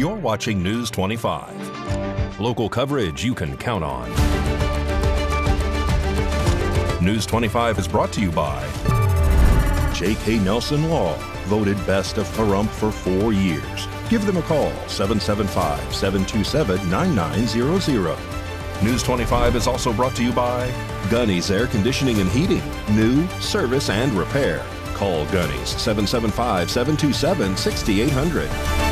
You're watching News 25. Local coverage you can count on. News 25 is brought to you by J.K. Nelson Law, voted best of Pahrump for 4 years. Give them a call, 775-727-9900. News 25 is also brought to you by Gunny's Air Conditioning and Heating, new, service, and repair. Call Gunny's, 775-727-6800.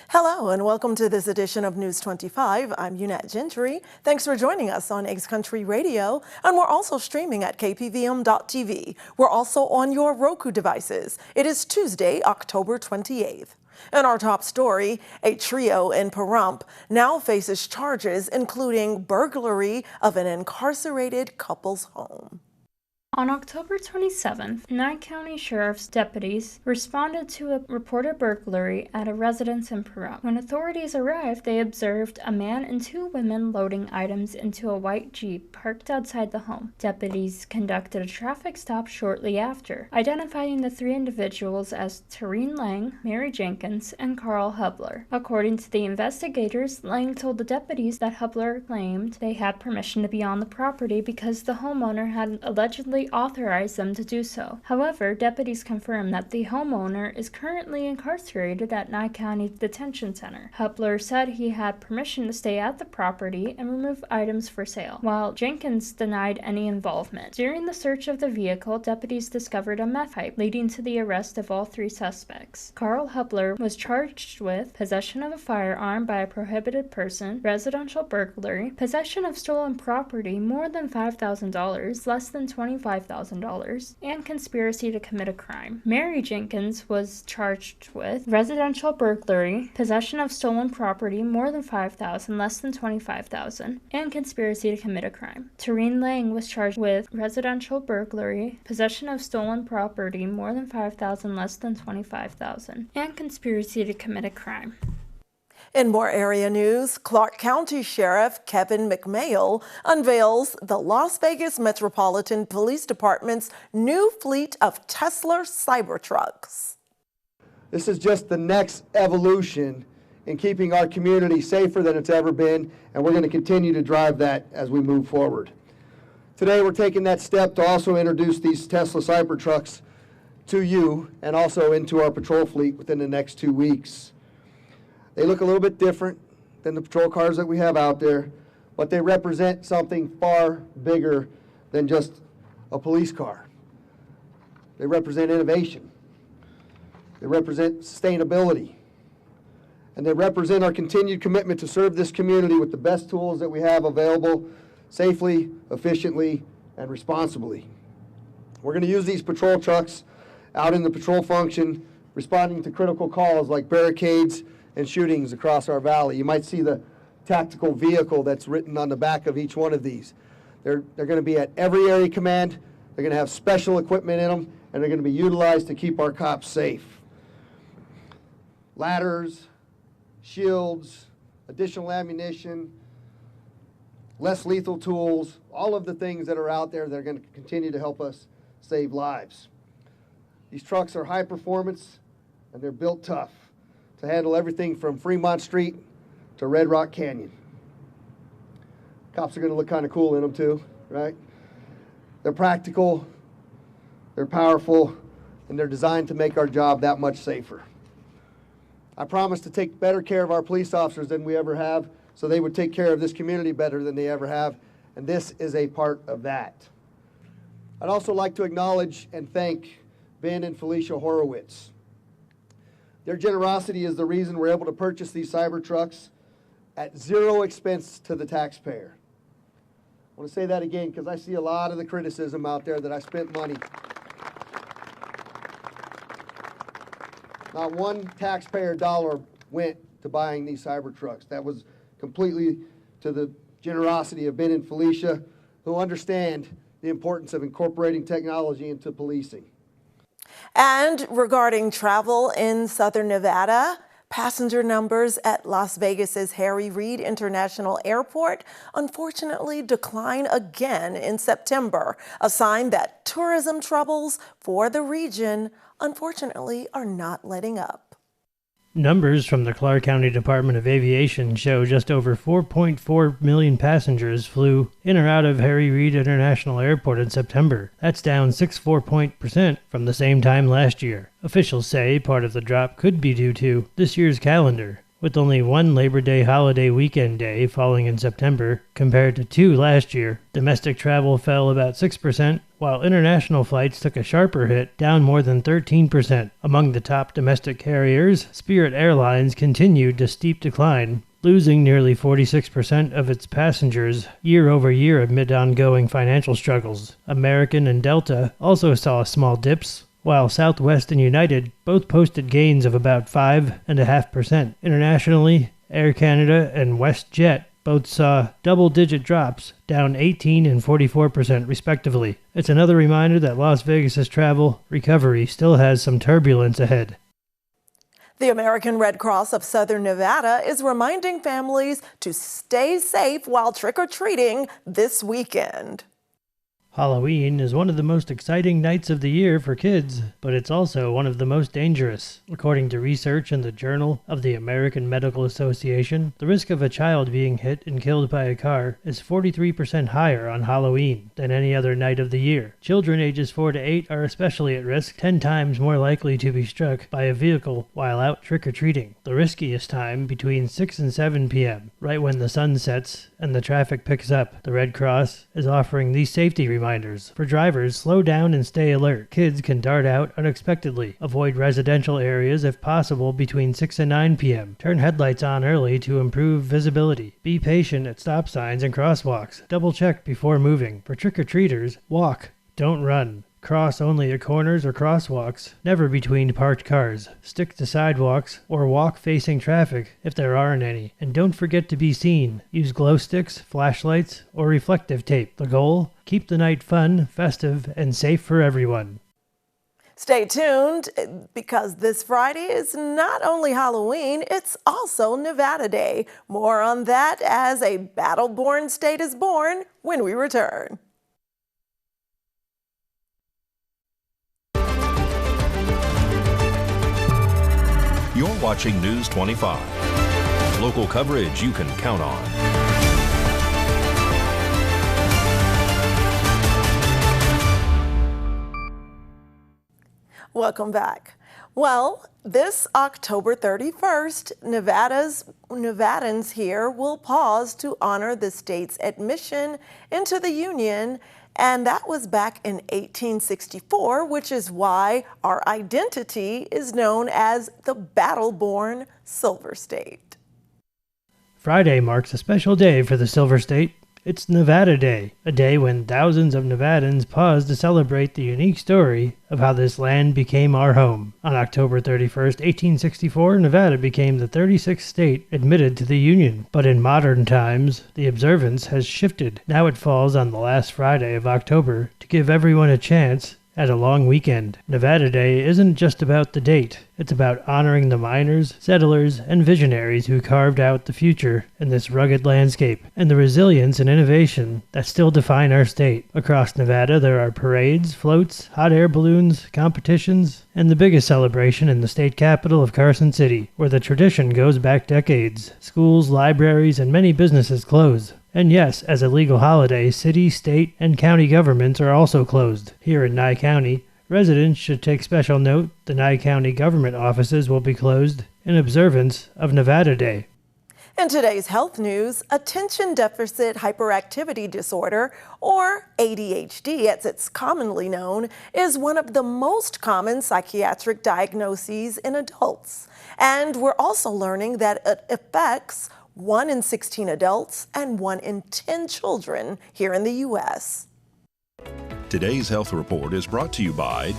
Hello and welcome to this edition of News 25. I'm Unette Gentry. Thanks for joining us on Ace Country Radio, and we're also streaming at KPVM.TV. We're also on your Roku devices. It is Tuesday, October 28th. In our top story, a trio in Pahrump now faces charges including burglary of an incarcerated couple's home. On October 27th, Nye County Sheriff's deputies responded to a reported burglary at a residence in Pahrump. When authorities arrived, they observed a man and 2 women loading items into a white Jeep parked outside the home. Deputies conducted a traffic stop shortly after, identifying the 3 individuals as Tareen Lang, Mary Jenkins, and Carl Hubler. According to the investigators, Lang told the deputies that Hubler claimed they had permission to be on the property because the homeowner had allegedly authorized them to do so. However, deputies confirmed that the homeowner is currently incarcerated at Nye County Detention Center. Hubler said he had permission to stay at the property and remove items for sale, while Jenkins denied any involvement. During the search of the vehicle, deputies discovered a meth pipe, leading to the arrest of all 3 suspects. Carl Hubler was charged with possession of a firearm by a prohibited person, residential burglary, possession of stolen property more than $5,000, less than $25,000, and conspiracy to commit a crime. Mary Jenkins was charged with residential burglary, possession of stolen property more than $5,000, less than $25,000, and conspiracy to commit a crime. Tareen Lang was charged with residential burglary, possession of stolen property more than $5,000, less than $25,000, and conspiracy to commit a crime. In more area news, Clark County Sheriff Kevin McMail unveils the Las Vegas Metropolitan Police Department's new fleet of Tesla Cybertrucks. This is just the next evolution in keeping our community safer than it's ever been, and we're going to continue to drive that as we move forward. Today we're taking that step to also introduce these Tesla Cybertrucks to you and also into our patrol fleet within the next 2 weeks. They look a little bit different than the patrol cars that we have out there, but they represent something far bigger than just a police car. They represent innovation. They represent sustainability. And they represent our continued commitment to serve this community with the best tools that we have available safely, efficiently, and responsibly. We're going to use these patrol trucks out in the patrol function, responding to critical calls like barricades and shootings across our valley. You might see the tactical vehicle that's written on the back of each one of these. They're going to be at every area command. They're going to have special equipment in them, and they're going to be utilized to keep our cops safe. Ladders, shields, additional ammunition, less lethal tools, all of the things that are out there that are going to continue to help us save lives. These trucks are high performance, and they're built tough to handle everything from Fremont Street to Red Rock Canyon. Cops are going to look kind of cool in them too, right? They're practical, they're powerful, and they're designed to make our job that much safer. I promise to take better care of our police officers than we ever have, so they would take care of this community better than they ever have, and this is a part of that. I'd also like to acknowledge and thank Ben and Felicia Horowitz. Their generosity is the reason we're able to purchase these Cybertrucks at 0 expense to the taxpayer. I want to say that again because I see a lot of the criticism out there that I spent money. Not one taxpayer dollar went to buying these Cybertrucks. That was completely to the generosity of Ben and Felicia, who understand the importance of incorporating technology into policing. And regarding travel in Southern Nevada, Passenger numbers at Las Vegas's Harry Reid International Airport unfortunately decline again in September, a sign that tourism troubles for the region unfortunately are not letting up. Numbers from the Clark County Department of Aviation show just over 4.4 million passengers flew in or out of Harry Reid International Airport in September. That's down 6.4% from the same time last year. Officials say part of the drop could be due to this year's calendar, with only one Labor Day holiday weekend day falling in September compared to 2 last year. Domestic travel fell about 6%, while international flights took a sharper hit, down more than 13%. Among the top domestic carriers, Spirit Airlines continued a steep decline, losing nearly 46% of its passengers year over year amid ongoing financial struggles. American and Delta also saw small dips, while Southwest and United both posted gains of about 5.5%. Internationally, Air Canada and WestJet both saw double-digit drops, down 18% and 44% respectively. It's another reminder that Las Vegas's travel recovery still has some turbulence ahead. The American Red Cross of Southern Nevada is reminding families to stay safe while trick-or-treating this weekend. Halloween is one of the most exciting nights of the year for kids, but it's also one of the most dangerous. According to research in the Journal of the American Medical Association, the risk of a child being hit and killed by a car is 43% higher on Halloween than any other night of the year. Children ages 4 to 8 are especially at risk, 10 times more likely to be struck by a vehicle while out trick-or-treating. The riskiest time between 6 and 7 p.m., right when the sun sets and the traffic picks up. The Red Cross is offering these safety reminders. For drivers, slow down and stay alert. Kids can dart out unexpectedly. Avoid residential areas if possible between 6 and 9 p.m. Turn headlights on early to improve visibility. Be patient at stop signs and crosswalks. Double check before moving. For trick-or-treaters, walk, don't run. Cross only at corners or crosswalks, never between parked cars. Stick to sidewalks or walk facing traffic if there aren't any. And don't forget to be seen. Use glow sticks, flashlights, or reflective tape. The goal? Keep the night fun, festive, and safe for everyone. Stay tuned because this Friday is not only Halloween, it's also Nevada Day. More on that as a battle-born state is born when we return. You're watching News 25. Local coverage you can count on. Welcome back. Well, this October 31st, Nevadans here will pause to honor the state's admission into the Union, and that was back in 1864, which is why our identity is known as the battle-born Silver State. Friday marks a special day for the Silver State. It's Nevada Day, a day when thousands of Nevadans pause to celebrate the unique story of how this land became our home. On October 31st, 1864, Nevada became the 36th state admitted to the Union. But in modern times, the observance has shifted. Now it falls on the last Friday of October to give everyone a chance at a long weekend. Nevada Day isn't just about the date. It's about honoring the miners, settlers, and visionaries who carved out the future in this rugged landscape, and the resilience and innovation that still define our state. Across Nevada, there are parades, floats, hot air balloons, competitions, and the biggest celebration in the state capital of Carson City, where the tradition goes back decades. Schools, libraries, and many businesses close. And yes, as a legal holiday, city, state, and county governments are also closed. Here in Nye County, residents should take special note the Nye County government offices will be closed in observance of Nevada Day. In today's health news, attention deficit hyperactivity disorder, or ADHD as it's commonly known, is one of the most common psychiatric diagnoses in adults. And we're also learning that it affects 1 in 16 adults and 1 in 10 children here in the U.S. Today's health report is brought to you by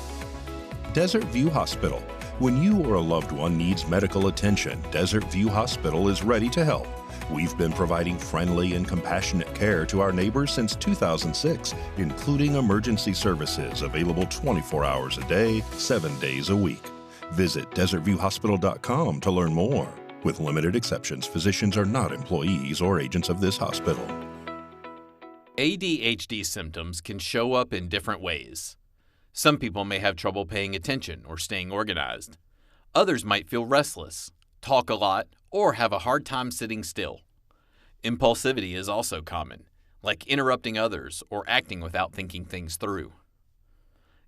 Desert View Hospital. When you or a loved one needs medical attention, Desert View Hospital is ready to help. We've been providing friendly and compassionate care to our neighbors since 2006, including emergency services available 24 hours a day, 7 days a week. Visit desertviewhospital.com to learn more. With limited exceptions, physicians are not employees or agents of this hospital. ADHD symptoms can show up in different ways. Some people may have trouble paying attention or staying organized. Others might feel restless, talk a lot, or have a hard time sitting still. Impulsivity is also common, like interrupting others or acting without thinking things through.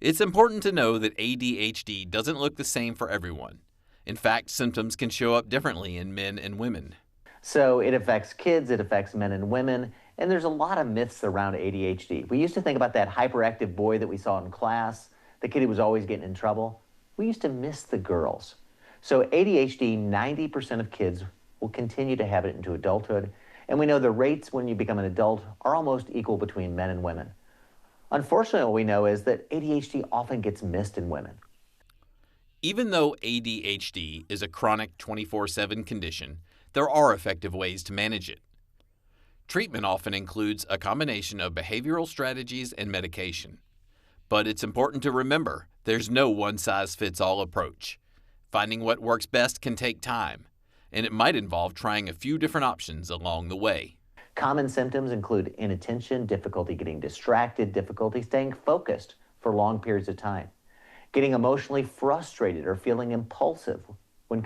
It's important to know that ADHD doesn't look the same for everyone. In fact, symptoms can show up differently in men and women. So it affects kids, it affects men and women, and there's a lot of myths around ADHD. We used to think about that hyperactive boy that we saw in class, the kid who was always getting in trouble. We used to miss the girls. So ADHD, 90% of kids will continue to have it into adulthood, and we know the rates when you become an adult are almost equal between men and women. Unfortunately, what we know is that ADHD often gets missed in women. Even though ADHD is a chronic 24/7 condition, there are effective ways to manage it. Treatment often includes a combination of behavioral strategies and medication. But it's important to remember there's no one-size-fits-all approach. Finding what works best can take time, and it might involve trying a few different options along the way. Common symptoms include inattention, difficulty getting distracted, difficulty staying focused for long periods of time, getting emotionally frustrated or feeling impulsive when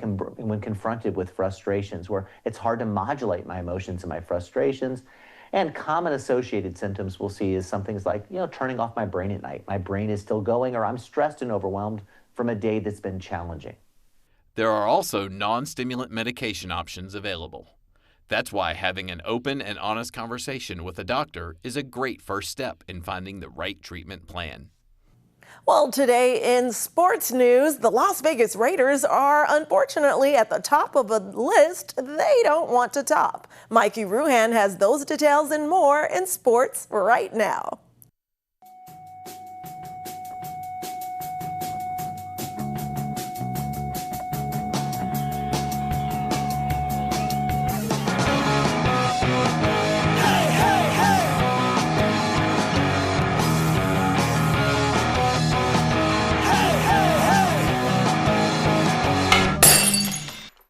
confronted with frustrations, where it's hard to modulate my emotions and my frustrations. And common associated symptoms we'll see is some things like, turning off my brain at night. My brain is still going, or I'm stressed and overwhelmed from a day that's been challenging. There are also non-stimulant medication options available. That's why having an open and honest conversation with a doctor is a great first step in finding the right treatment plan. Well, today in sports news, the Las Vegas Raiders are unfortunately at the top of a list they don't want to top. Mikey Ruhan has those details and more in sports right now.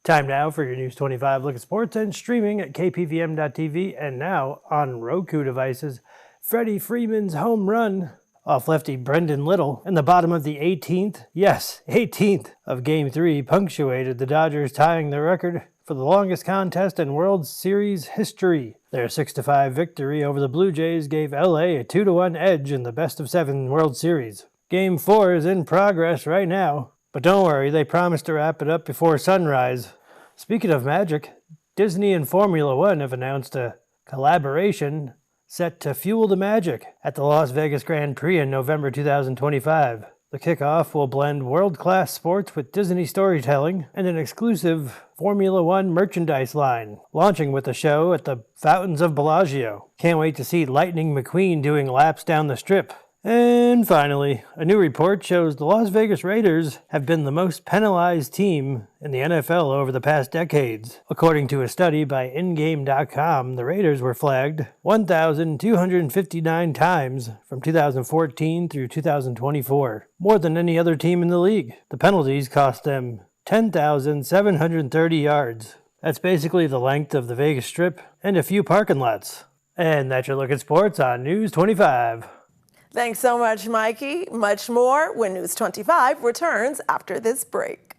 Time now for your News 25 look at sports and streaming at KPVM.TV and now on Roku devices. Freddie Freeman's home run off lefty Brendan Little in the bottom of the 18th of Game 3 punctuated the Dodgers tying the record for the longest contest in World Series history. Their 6-5 victory over the Blue Jays gave LA a 2-1 edge in the best-of-7 World Series. Game 4 is in progress right now, but don't worry, they promised to wrap it up before sunrise. Speaking of magic, Disney and Formula One have announced a collaboration set to fuel the magic at the Las Vegas Grand Prix in November 2025. The kickoff will blend world-class sports with Disney storytelling and an exclusive Formula One merchandise line, launching with a show at the Fountains of Bellagio. Can't wait to see Lightning McQueen doing laps down the strip. And finally, a new report shows the Las Vegas Raiders have been the most penalized team in the NFL over the past decades. According to a study by InGame.com, the Raiders were flagged 1,259 times from 2014 through 2024, more than any other team in the league. The penalties cost them 10,730 yards. That's basically the length of the Vegas Strip and a few parking lots. And that's your look at sports on News 25. Thanks so much, Mikey. Much more when News 25 returns after this break.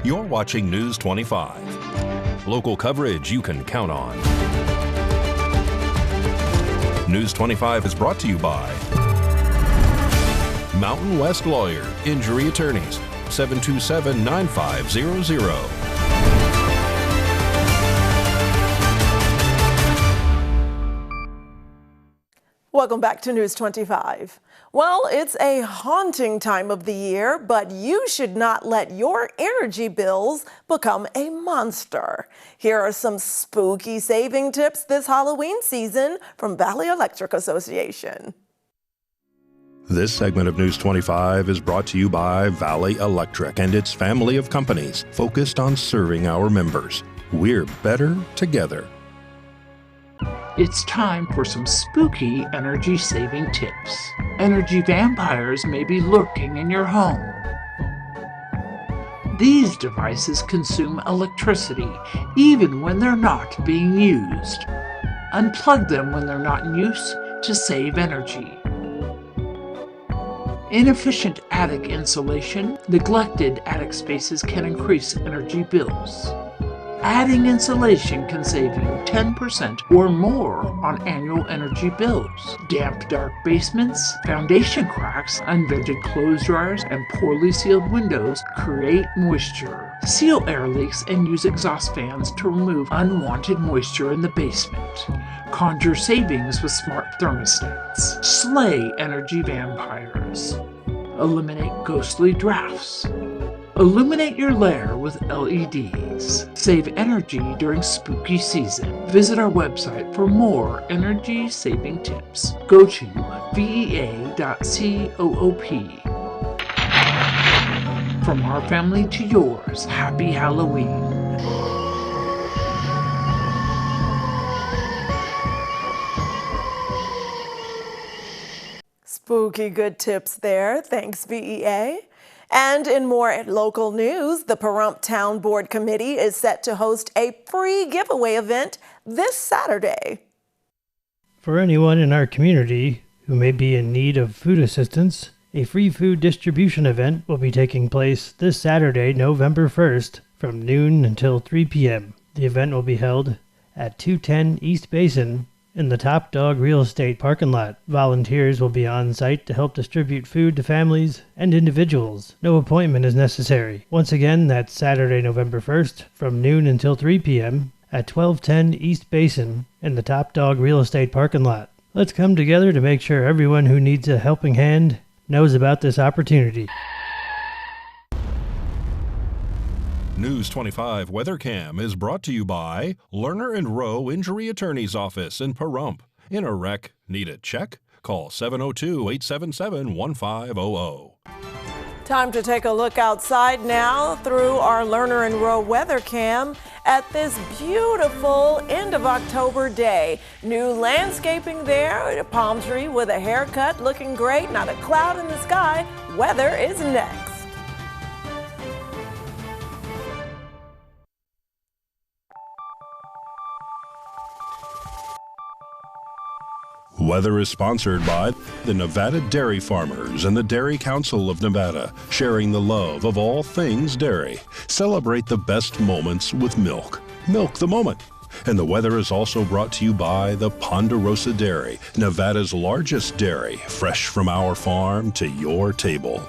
You're watching News 25. Local coverage you can count on. News 25 is brought to you by Mountain West Lawyer, Injury Attorneys, 727-9500. Welcome back to News 25. Well, it's a haunting time of the year, but you should not let your energy bills become a monster. Here are some spooky saving tips this Halloween season from Valley Electric Association. This segment of News 25 is brought to you by Valley Electric and its family of companies focused on serving our members. We're better together. It's time for some spooky energy-saving tips. Energy vampires may be lurking in your home. These devices consume electricity even when they're not being used. Unplug them when they're not in use to save energy. Inefficient attic insulation, neglected attic spaces can increase energy bills. Adding insulation can save you 10% or more on annual energy bills. Damp, dark basements, foundation cracks, unvented clothes dryers, and poorly sealed windows create moisture. Seal air leaks and use exhaust fans to remove unwanted moisture in the basement. Conjure savings with smart thermostats. Slay energy vampires. Eliminate ghostly drafts. Illuminate your lair with LEDs. Save energy during spooky season. Visit our website for more energy-saving tips. Go to vea.coop. From our family to yours, happy Halloween. Spooky good tips there. Thanks, VEA. And in more local news, the Pahrump Town Board Committee is set to host a free giveaway event this Saturday. For anyone in our community who may be in need of food assistance, a free food distribution event will be taking place this Saturday, November 1st, from noon until 3 p.m. The event will be held at 210 East Basin in the Top Dog Real Estate parking lot. Volunteers will be on site to help distribute food to families and individuals. No appointment is necessary. Once again, that's Saturday, November 1st, from noon until 3 p.m. at 1210 East Basin in the Top Dog Real Estate parking lot. Let's come together to make sure everyone who needs a helping hand knows about this opportunity. News 25 WeatherCam is brought to you by Lerner and Rowe Injury Attorney's Office in Pahrump. In a wreck, need a check? Call 702-877-1500. Time to take a look outside now through our Lerner and Rowe WeatherCam at this beautiful end of October day. New landscaping there, a palm tree with a haircut looking great, not a cloud in the sky. Weather is next. Weather is sponsored by the Nevada Dairy Farmers and the Dairy Council of Nevada, sharing the love of all things dairy. Celebrate the best moments with milk. Milk the moment. And the weather is also brought to you by the Ponderosa Dairy, Nevada's largest dairy, fresh from our farm to your table.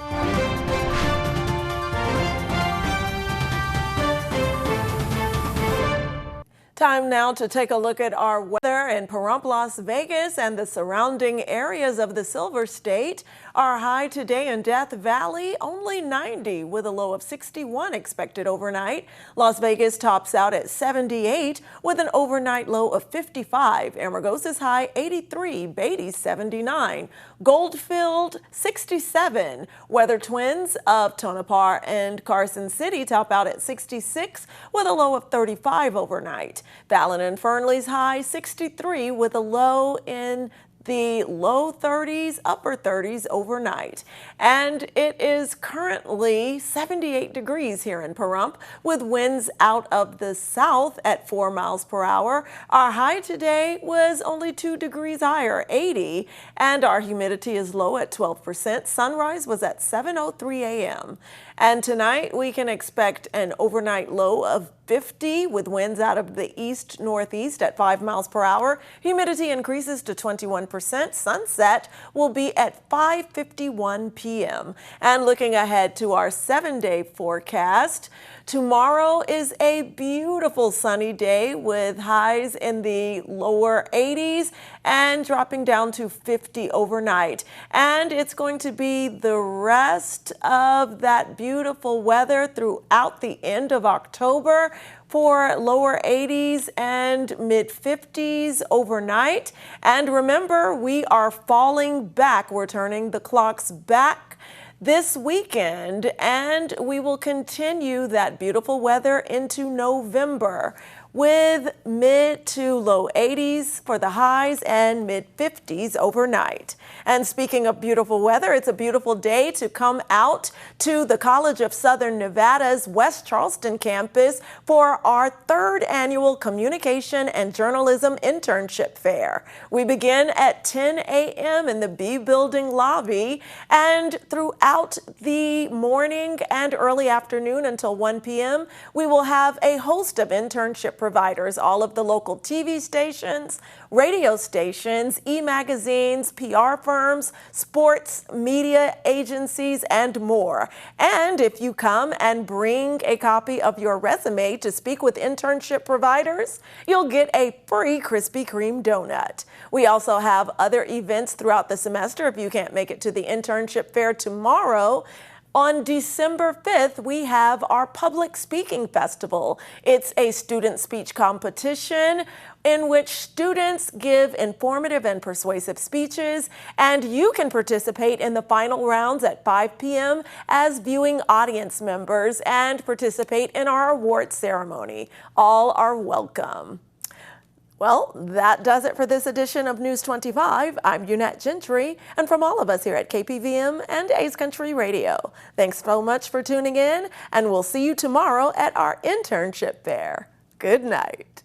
Time now to take a look at our weather in Pahrump, Las Vegas and the surrounding areas of the Silver State. Our high today in Death Valley, only 90 with a low of 61 expected overnight. Las Vegas tops out at 78 with an overnight low of 55. Amargosa's high 83, Beatty 79. Goldfield 67. Weather Twins of Tonopah and Carson City top out at 66 with a low of 35 overnight. Fallon and Fernley's high 63 with a low in the low 30s, upper 30s overnight. And it is currently 78 degrees here in Pahrump with winds out of the south at 4 miles per hour. Our high today was only 2 degrees higher, 80, and our humidity is low at 12%. Sunrise was at 7:03 a.m. And tonight we can expect an overnight low of 50 with winds out of the east-northeast at 5 miles per hour. Humidity increases to 21%. Sunset will be at 5:51 p.m. And looking ahead to our 7-day forecast, tomorrow is a beautiful sunny day with highs in the lower 80s and dropping down to 50 overnight. And it's going to be the rest of that beautiful weather throughout the end of October for lower 80s and mid 50s overnight. And remember, we are falling back. We're turning the clocks back this weekend, and we will continue that beautiful weather into November. with mid to low 80s for the highs and mid 50s overnight. And speaking of beautiful weather, it's a beautiful day to come out to the College of Southern Nevada's West Charleston campus for our 3rd annual Communication and Journalism Internship Fair. We begin at 10 a.m. in the B Building lobby, and throughout the morning and early afternoon until 1 p.m., we will have a host of internship providers, all of the local TV stations, radio stations, e-magazines, PR firms, sports, media agencies, and more. And if you come and bring a copy of your resume to speak with internship providers, you'll get a free Krispy Kreme donut. We also have other events throughout the semester. If you can't make it to the internship fair tomorrow, on December 5th, we have our Public Speaking Festival. It's a student speech competition in which students give informative and persuasive speeches, and you can participate in the final rounds at 5 p.m. as viewing audience members and participate in our awards ceremony. All are welcome. Well, that does it for this edition of News 25. I'm Unette Gentry, and from all of us here at KPVM and A's Country Radio, thanks so much for tuning in, and we'll see you tomorrow at our internship fair. Good night.